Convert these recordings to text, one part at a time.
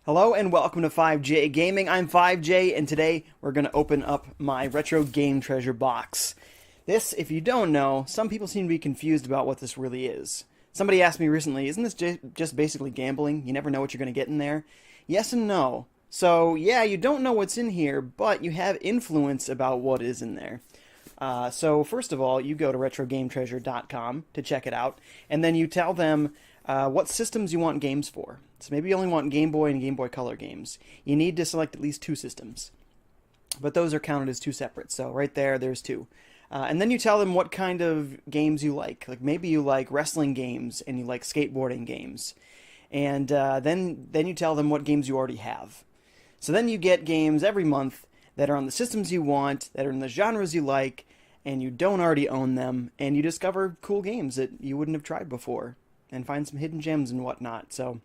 Hello and welcome to 5J Gaming. I'm 5J and today we're going to open up my retro game treasure box. This, if you don't know, some people seem to be confused about what this really is. Somebody asked me recently, isn't this just basically gambling? You never know what you're going to get in there? Yes and no. So yeah, you don't know what's in here, but you have influence about what is in there. So first of all, you go to retrogametreasure.com to check it out, and then you tell them what systems you want games for. So maybe you only want Game Boy and Game Boy Color games. You need to select at least 2 systems. But those are counted as 2 separate, so right there, there's 2. And then you tell them what kind of games you like. Like maybe you like wrestling games and you like skateboarding games. And then you tell them what games you already have. So then you get games every month that are on the systems you want, that are in the genres you like, and you don't already own them, and you discover cool games that you wouldn't have tried before, and find some hidden gems and whatnot. So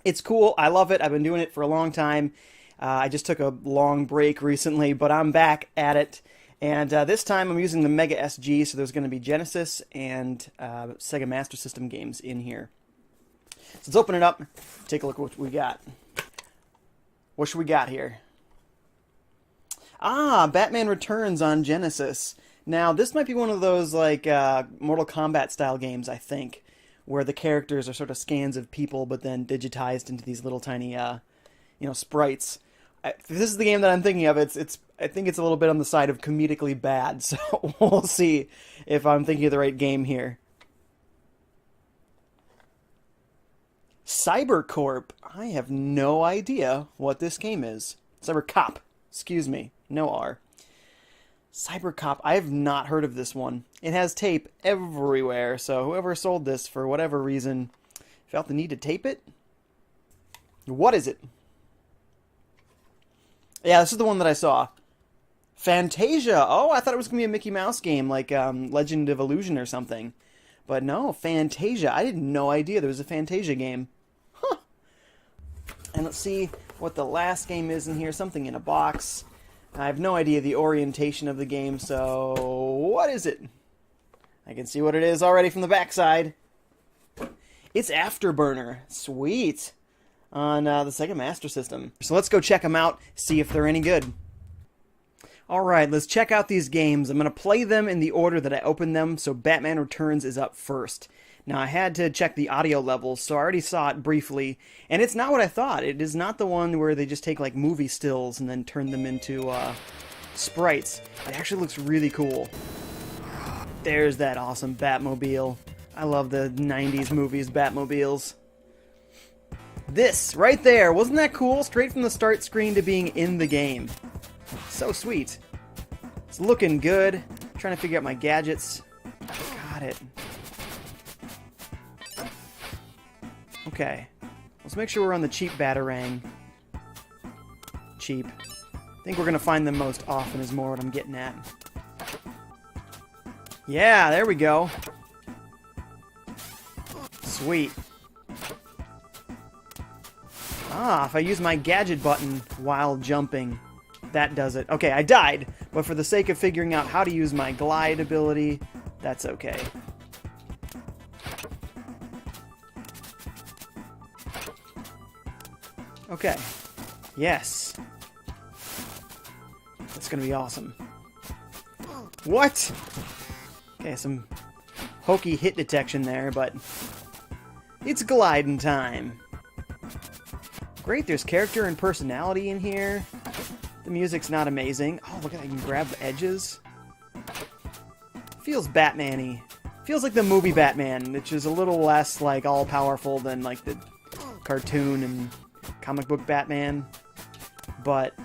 it's cool. I love it. I've been doing it for a long time. I just took a long break recently, but I'm back at it. And this time I'm using the Mega SG, so there's going to be Genesis and Sega Master System games in here. So let's open it up, take a look at what we got. What should we got here? Ah, Batman Returns on Genesis. Now, this might be one of those like Mortal Kombat style games, I think, where the characters are sort of scans of people, but then digitized into these little tiny, sprites. If this is the game that I'm thinking of, I think it's a little bit on the side of comedically bad, so we'll see if I'm thinking of the right game here. CyberCorp. I have no idea what this game is. CyberCop. Excuse me. No R. CyberCop. I have not heard of this one. It has tape everywhere, so whoever sold this for whatever reason felt the need to tape it. What is it? Yeah, this is the one that I saw. Fantasia. Oh, I thought it was going to be a Mickey Mouse game, like Legend of Illusion or something. But no, Fantasia. I had no idea there was a Fantasia game. Huh. And let's see what the last game is in here. Something in a box. I have no idea the orientation of the game, so what is it? I can see what it is already from the backside. It's Afterburner. Sweet. On the Sega Master System. So let's go check them out, see if they're any good. Alright, let's check out these games. I'm going to play them in the order that I opened them, so Batman Returns is up first. Now, I had to check the audio levels, so I already saw it briefly, and it's not what I thought. It is not the one where they just take, like, movie stills and then turn them into sprites. It actually looks really cool. There's that awesome Batmobile. I love the 90s movies Batmobiles. This, right there, wasn't that cool? Straight from the start screen to being in the game. So sweet. It's looking good. I'm trying to figure out my gadgets. Got it. Okay. Let's make sure we're on the cheap Batarang. Cheap. I think we're going to find them most often is more what I'm getting at. Yeah, there we go. Sweet. Ah, if I use my gadget button while jumping, that does it. Okay, I died, but for the sake of figuring out how to use my glide ability, that's okay. Okay. Yes. That's gonna be awesome. What? Okay, some hokey hit detection there, but it's gliding time. Great, there's character and personality in here. The music's not amazing. Oh, look at that, I can grab the edges. Feels Batman-y. Feels like the movie Batman, which is a little less, like, all-powerful than, like, the cartoon and comic book Batman. But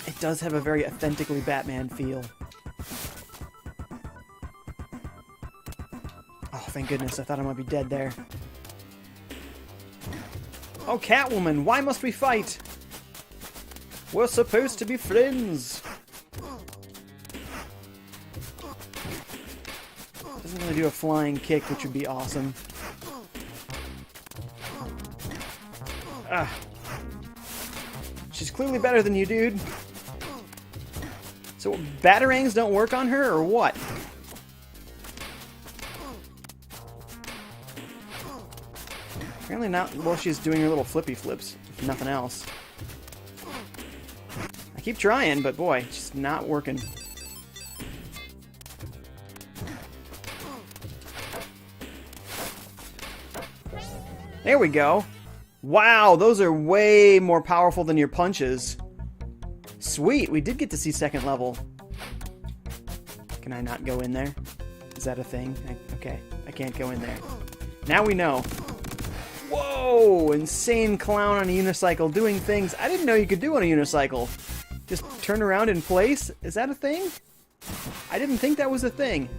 it does have a very authentically Batman feel. Oh, thank goodness, I thought I might be dead there. Oh, Catwoman, why must we fight? We're supposed to be friends. Doesn't really do a flying kick, which would be awesome. Ah. She's clearly better than you, dude. So, Batarangs don't work on her, or what? Apparently not while she's doing her little flippy flips, if nothing else. I keep trying, but boy, it's just not working. There we go. Wow, those are way more powerful than your punches. Sweet, we did get to see second level. Can I not go in there? Is that a thing? Okay, I can't go in there. Now we know. Whoa, insane clown on a unicycle doing things I didn't know you could do on a unicycle. Just turn around in place? Is that a thing? I didn't think that was a thing.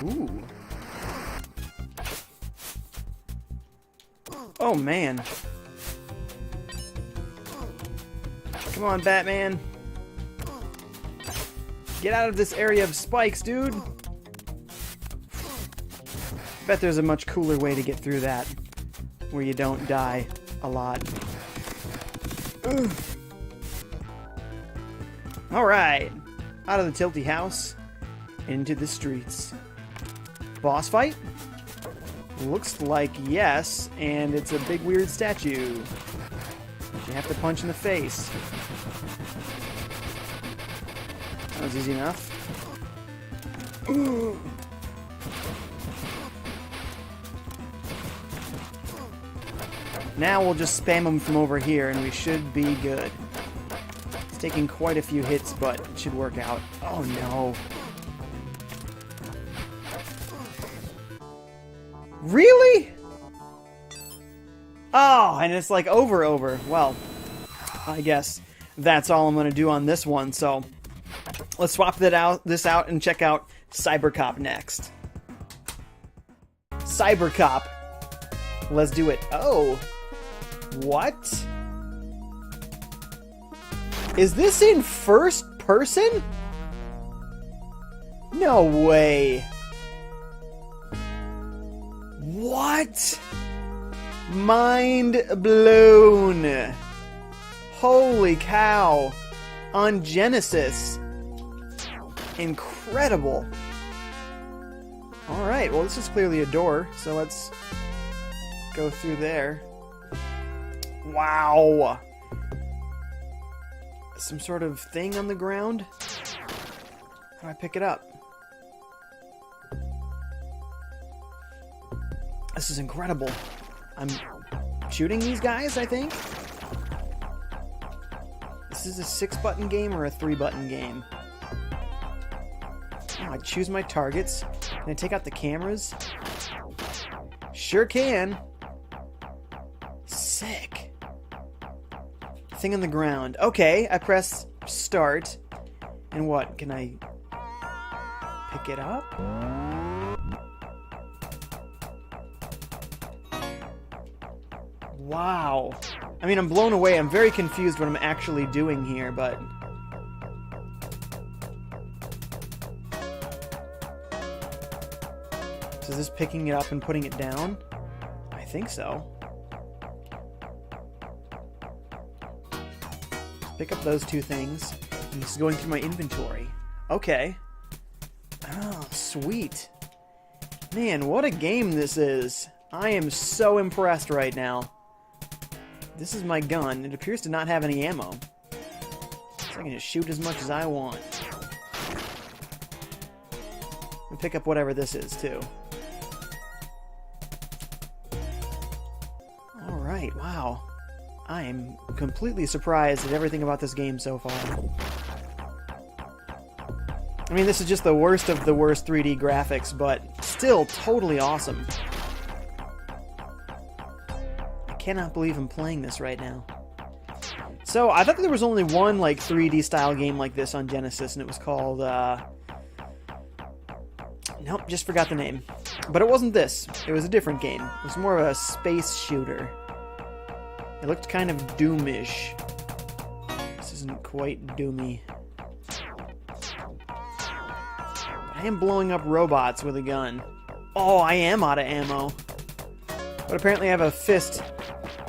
Ooh. Oh, man. Come on, Batman. Get out of this area of spikes, dude. Bet there's a much cooler way to get through that, where you don't die a lot. Ugh. Alright. Out of the tilty house, into the streets. Boss fight? Looks like yes, and it's a big weird statue. You have to punch in the face. That was easy enough. Ooh. Now we'll just spam them from over here and we should be good. It's taking quite a few hits, but it should work out. Oh no. Really? Oh, and it's like over. Well, I guess that's all I'm going to do on this one, so let's swap this out and check out Cybercop next. Cybercop. Let's do it. Oh. What? Is this in first person? No way. What? Mind blown. Holy cow. On Genesis. Incredible. Alright, well this is clearly a door, so let's go through there. Wow. Some sort of thing on the ground? How do I pick it up? This is incredible. I'm shooting these guys, I think? This is a 6-button game or a 3-button game? Oh, I choose my targets. Can I take out the cameras? Sure can. Sick. Thing on the ground. Okay, I press start. And what? Can I pick it up? Wow. I mean, I'm blown away. I'm very confused what I'm actually doing here, but... So is this picking it up and putting it down? I think so. Pick up those two things. And this is going through my inventory. Okay. Oh, sweet. Man, what a game this is. I am so impressed right now. This is my gun. It appears to not have any ammo. So I can just shoot as much as I want. And pick up whatever this is, too. Alright, wow. I am completely surprised at everything about this game so far. I mean, this is just the worst of the worst 3D graphics, but still totally awesome. I cannot believe I'm playing this right now. So, I thought there was only one, like, 3D style game like this on Genesis, and it was called, nope, just forgot the name. But it wasn't this. It was a different game. It was more of a space shooter. It looked kind of Doom-ish. This isn't quite Doomy. I am blowing up robots with a gun. Oh, I am out of ammo. But apparently I have a fist.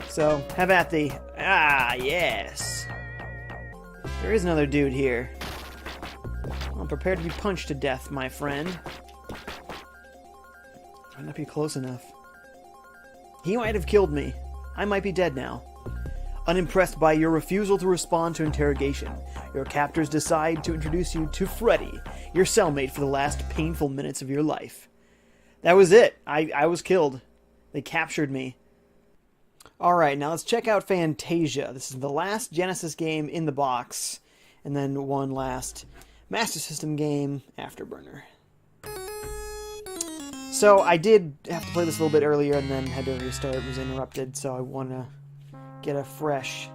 So, have at thee. Ah, yes. There is another dude here. I'm prepared to be punched to death, my friend. Might not be close enough. He might have killed me. I might be dead now. Unimpressed by your refusal to respond to interrogation, your captors decide to introduce you to Freddy, your cellmate for the last painful minutes of your life. That was it. I was killed. They captured me. Alright, now let's check out Fantasia. This is the last Genesis game in the box, and then one last Master System game, Afterburner. So I did have to play this a little bit earlier and then had to restart. It was interrupted, so I want to get a fresh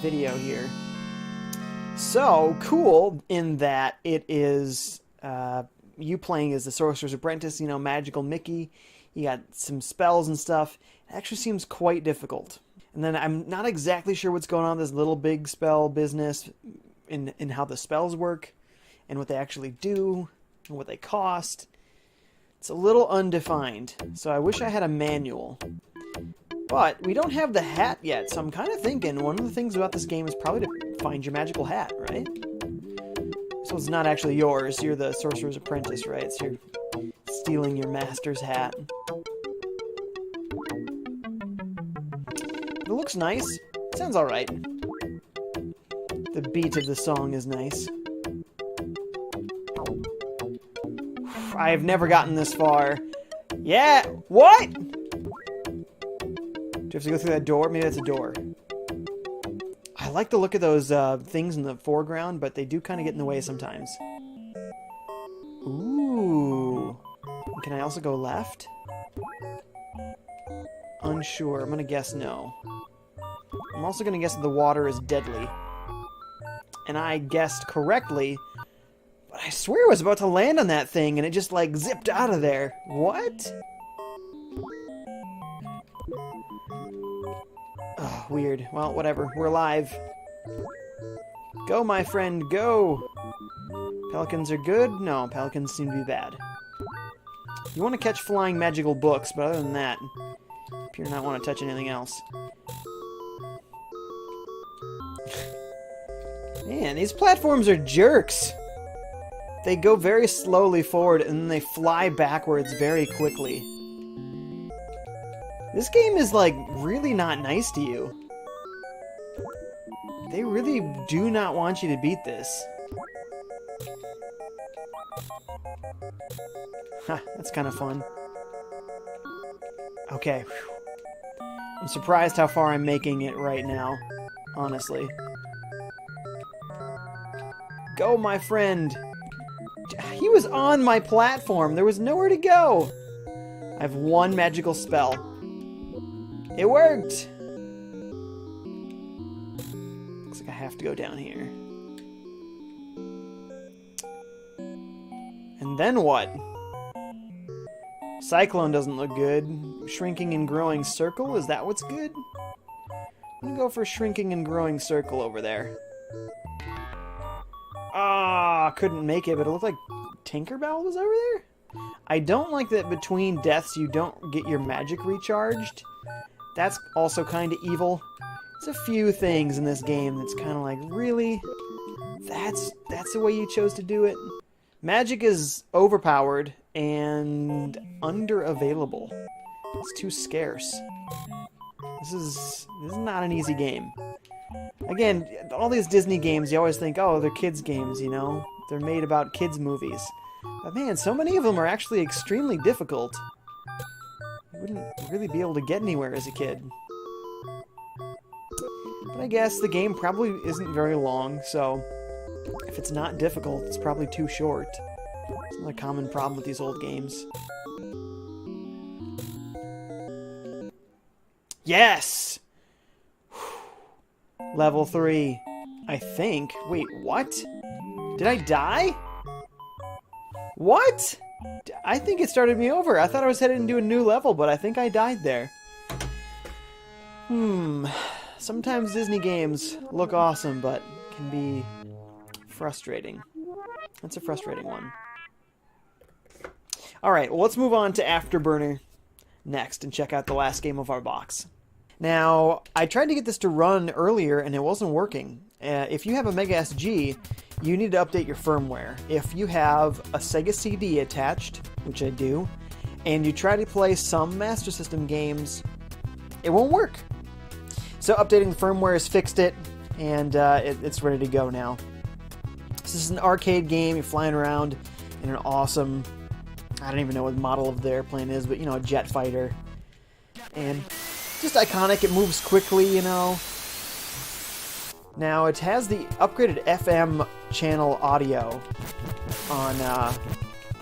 video here. So, cool in that it is you playing as the Sorcerer's Apprentice, you know, Magical Mickey. You got some spells and stuff. It actually seems quite difficult. And then I'm not exactly sure what's going on with this little big spell business in how the spells work and what they actually do and what they cost. It's a little undefined, so I wish I had a manual. But we don't have the hat yet, so I'm kind of thinking one of the things about this game is probably to find your magical hat, right? So it's not actually yours. You're the Sorcerer's Apprentice, right? So you're stealing your master's hat. It looks nice. Sounds alright. The beat of the song is nice. I have never gotten this far. Yeah! What?! Do you have to go through that door? Maybe that's a door. I like the look of those things in the foreground, but they do kind of get in the way sometimes. Ooh. Can I also go left? Unsure. I'm going to guess no. I'm also going to guess that the water is deadly. And I guessed correctly, but I swear I was about to land on that thing and it just like zipped out of there. What? Oh, weird. Well, whatever. We're alive. Go, my friend, go! Pelicans are good? No, pelicans seem to be bad. You want to catch flying magical books, but other than that, you appear to not want to touch anything else. Man, these platforms are jerks! They go very slowly forward, and then they fly backwards very quickly. This game is, like, really not nice to you. They really do not want you to beat this. Ha, that's kind of fun. Okay. I'm surprised how far I'm making it right now, honestly. Go, my friend! He was on my platform! There was nowhere to go! I have one magical spell. It worked! Looks like I have to go down here. And then what? Cyclone doesn't look good. Shrinking and growing circle? Is that what's good? I'm gonna go for shrinking and growing circle over there. Ah, couldn't make it, but it looked like Tinkerbell was over there? I don't like that between deaths you don't get your magic recharged. That's also kind of evil. There's a few things in this game that's kind of like, really? That's the way you chose to do it? Magic is overpowered and under-available. It's too scarce. This is not an easy game. Again, all these Disney games, you always think, oh, they're kids' games, you know? They're made about kids' movies. But man, so many of them are actually extremely difficult. You wouldn't really be able to get anywhere as a kid. But I guess the game probably isn't very long, so if it's not difficult, it's probably too short. It's not a common problem with these old games. Yes! Level 3. I think. Wait, what? Did I die? What? I think it started me over. I thought I was headed into a new level, but I think I died there. Sometimes Disney games look awesome, but can be frustrating. That's a frustrating one. Alright, well, let's move on to Afterburner next and check out the last game of our box. Now, I tried to get this to run earlier and it wasn't working. If you have a Mega SG, you need to update your firmware. If you have a Sega CD attached, which I do, and you try to play some Master System games, it won't work. So updating the firmware has fixed it, and it's ready to go now. This is an arcade game. You're flying around in an awesome, I don't even know what model of the airplane is, but you know, a jet fighter. And just iconic. It moves quickly, you know. Now it has the upgraded FM channel audio on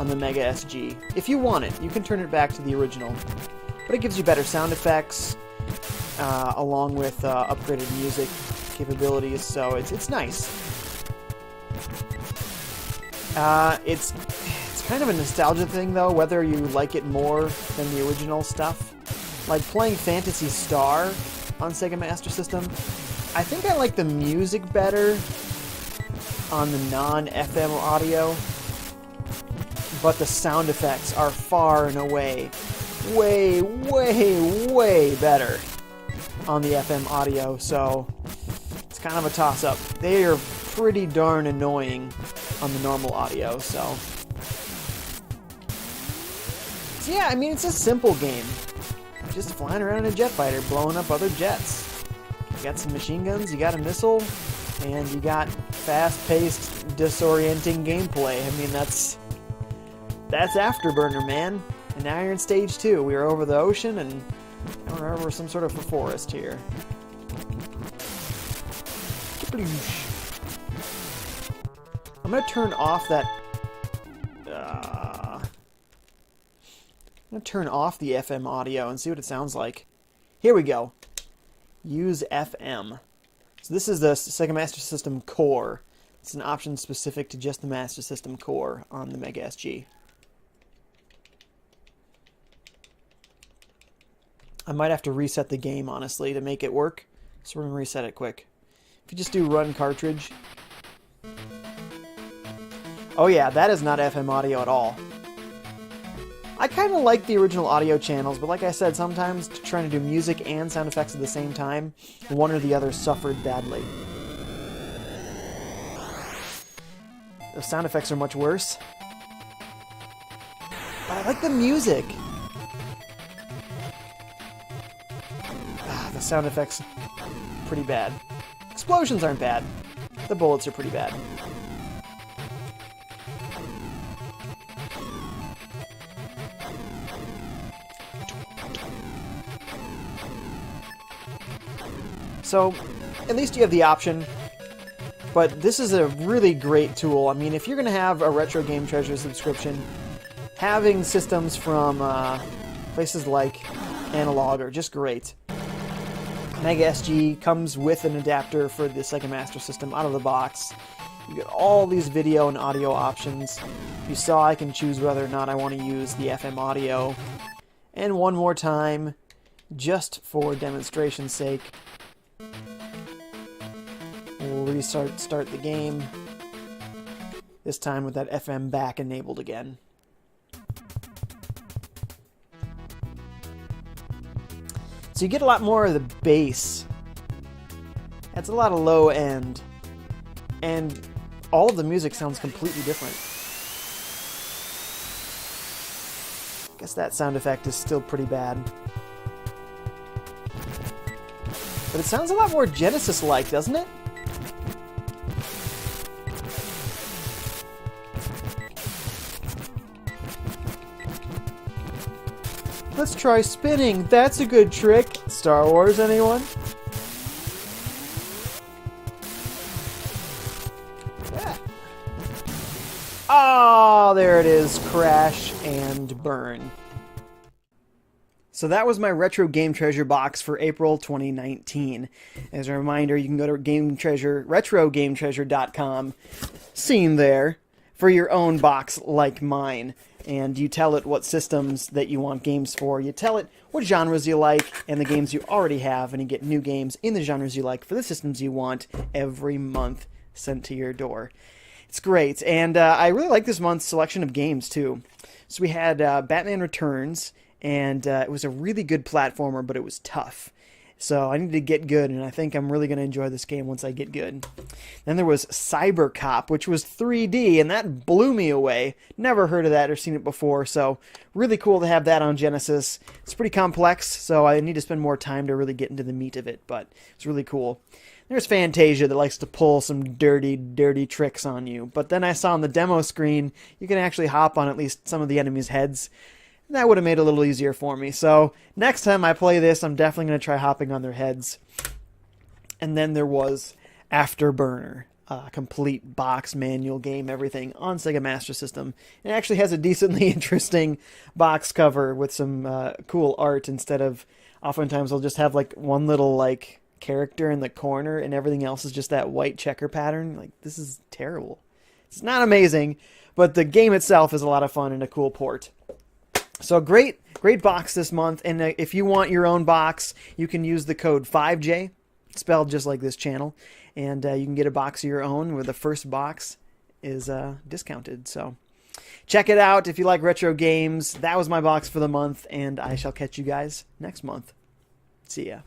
the Mega SG. If you want it, you can turn it back to the original, but it gives you better sound effects along with upgraded music capabilities. So it's nice. It's kind of a nostalgia thing, though, whether you like it more than the original stuff. Like playing Fantasy Star on Sega Master System, I think I like the music better on the non-FM audio, but the sound effects are far and away way, way, way better on the FM audio, so it's kind of a toss-up. They are pretty darn annoying on the normal audio, so yeah, I mean, it's a simple game. Just flying around in a jet fighter, blowing up other jets. You got some machine guns, you got a missile, and you got fast-paced, disorienting gameplay. I mean, that's Afterburner, man. And now you're in stage 2. We are over the ocean, and now we're over some sort of a forest here. I'm gonna turn off that. I'm going to turn off the FM audio and see what it sounds like. Here we go. Use FM. So this is the Sega Master System Core. It's an option specific to just the Master System Core on the Mega SG. I might have to reset the game, honestly, to make it work. So we're going to reset it quick. If you just do run cartridge. Oh yeah, that is not FM audio at all. I kind of like the original audio channels, but like I said, sometimes trying to do music and sound effects at the same time, one or the other suffered badly. The sound effects are much worse. But I like the music. The sound effects, pretty bad. Explosions aren't bad. The bullets are pretty bad. So, at least you have the option, but this is a really great tool. I mean, if you're going to have a Retro Game Treasure subscription, having systems from places like Analogue are just great. Mega SG comes with an adapter for the Sega Master System out of the box. You get all these video and audio options. You saw I can choose whether or not I want to use the FM audio. And one more time, just for demonstration's sake, we'll start the game, this time with that FM back enabled again. So you get a lot more of the bass. That's a lot of low end. And all of the music sounds completely different. I guess that sound effect is still pretty bad. But it sounds a lot more Genesis-like, doesn't it? Let's try spinning. That's a good trick. Star Wars, anyone? Yeah. Oh, there it is. Crash and burn. So that was my Retro Game Treasure box for April 2019. As a reminder, you can go to retrogametreasure.com, seen there, for your own box like mine. And you tell it what systems that you want games for. You tell it what genres you like and the games you already have, and you get new games in the genres you like for the systems you want every month sent to your door. It's great, and I really like this month's selection of games, too. So we had Batman Returns, and it was a really good platformer, but it was tough. So I need to get good, and I think I'm really going to enjoy this game once I get good. Then there was Cyber Cop, which was 3D, and that blew me away. Never heard of that or seen it before, so really cool to have that on Genesis. It's pretty complex, so I need to spend more time to really get into the meat of it, but it's really cool. There's Fantasia that likes to pull some dirty, dirty tricks on you, but then I saw on the demo screen you can actually hop on at least some of the enemies' heads. That would have made it a little easier for me. So next time I play this, I'm definitely going to try hopping on their heads. And then there was Afterburner, a complete box manual game, everything on Sega Master System. It actually has a decently interesting box cover with some cool art instead of, oftentimes they'll just have like one little like character in the corner and everything else is just that white checker pattern. Like, this is terrible. It's not amazing, but the game itself is a lot of fun and a cool port. So great box this month, and if you want your own box, you can use the code 5J, spelled just like this channel, and you can get a box of your own where the first box is discounted. So check it out if you like retro games. That was my box for the month, and I shall catch you guys next month. See ya.